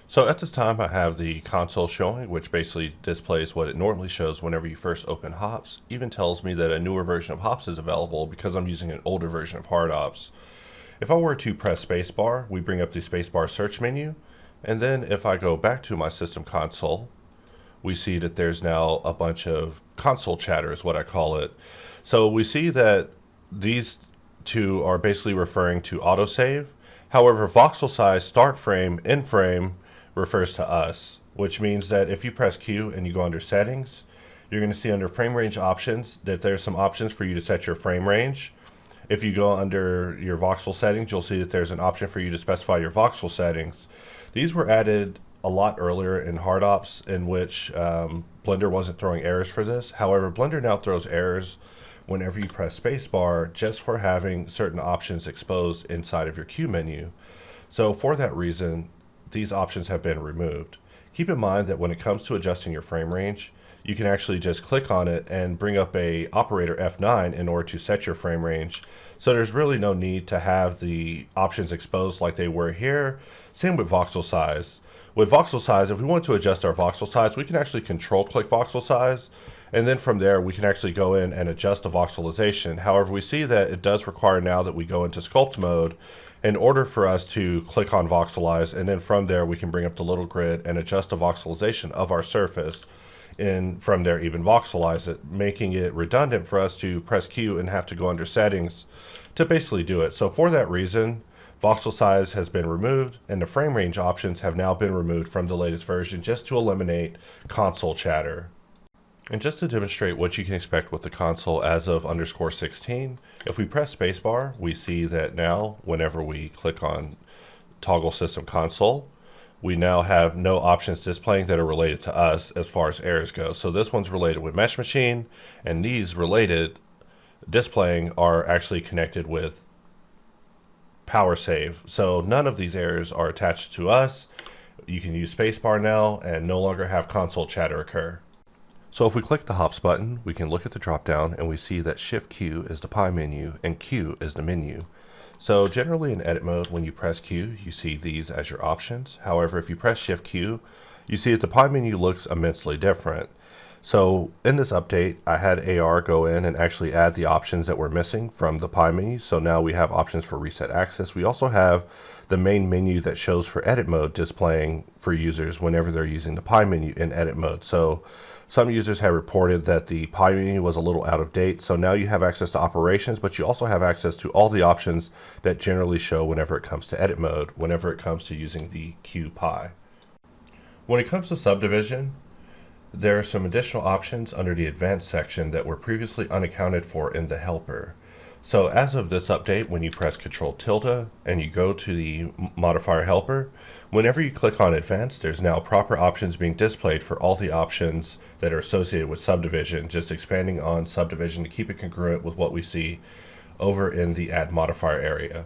So at this time I have the console showing, which basically displays what it normally shows whenever you first open Hops. Even tells me that a newer version of Hops is available because I'm using an older version of HardOps. If I were to press spacebar, we bring up the spacebar search menu, and then if I go back to my system console, we see that there's now a bunch of console chatter is what I call it. So we see that these two are basically referring to autosave. However, voxel size, start frame, end frame refers to us, which means that if you press Q and you go under settings, you're going to see under frame range options that there's some options for you to set your frame range. If you go under your voxel settings, you'll see that there's an option for you to specify your voxel settings. These were added a lot earlier in HardOps, in which Blender wasn't throwing errors for this. However, Blender now throws errors whenever you press spacebar just for having certain options exposed inside of your Q menu. So for that reason, these options have been removed. Keep in mind that when it comes to adjusting your frame range, you can actually just click on it and bring up a operator F9 in order to set your frame range. So there's really no need to have the options exposed like they were here. Same with voxel size. With voxel size, if we want to adjust our voxel size, we can actually control click voxel size, and then from there we can actually go in and adjust the voxelization. However, we see that it does require now that we go into sculpt mode in order for us to click on voxelize, and then from there we can bring up the little grid and adjust the voxelization of our surface, and from there even voxelize it, making it redundant for us to press Q and have to go under settings to basically do it. So for that reason, voxel size has been removed and the frame range options have now been removed from the latest version just to eliminate console chatter. And just to demonstrate what you can expect with the console as of _16, if we press spacebar, we see that now whenever we click on toggle system console, we now have no options displaying that are related to us as far as errors go. So this one's related with Mesh Machine, and these related displaying are actually connected with power save. So none of these errors are attached to us. You can use spacebar now and no longer have console chatter occur. So if we click the Hops button, we can look at the drop down and we see that Shift Q is the pie menu and Q is the menu. So generally in edit mode, when you press Q, you see these as your options. However, if you press Shift Q, you see that the pie menu looks immensely different. So in this update, I had AR go in and actually add the options that were missing from the pie menu. So now we have options for reset access. We also have the main menu that shows for edit mode displaying for users whenever they're using the pie menu in edit mode. So some users have reported that the pie menu was a little out of date. So now you have access to operations, but you also have access to all the options that generally show whenever it comes to edit mode, whenever it comes to using the Q pie. When it comes to subdivision, there are some additional options under the advanced section that were previously unaccounted for in the helper. So as of this update, when you press Ctrl- and you go to the modifier helper, whenever you click on advanced, there's now proper options being displayed for all the options that are associated with subdivision, just expanding on subdivision to keep it congruent with what we see over in the add modifier area.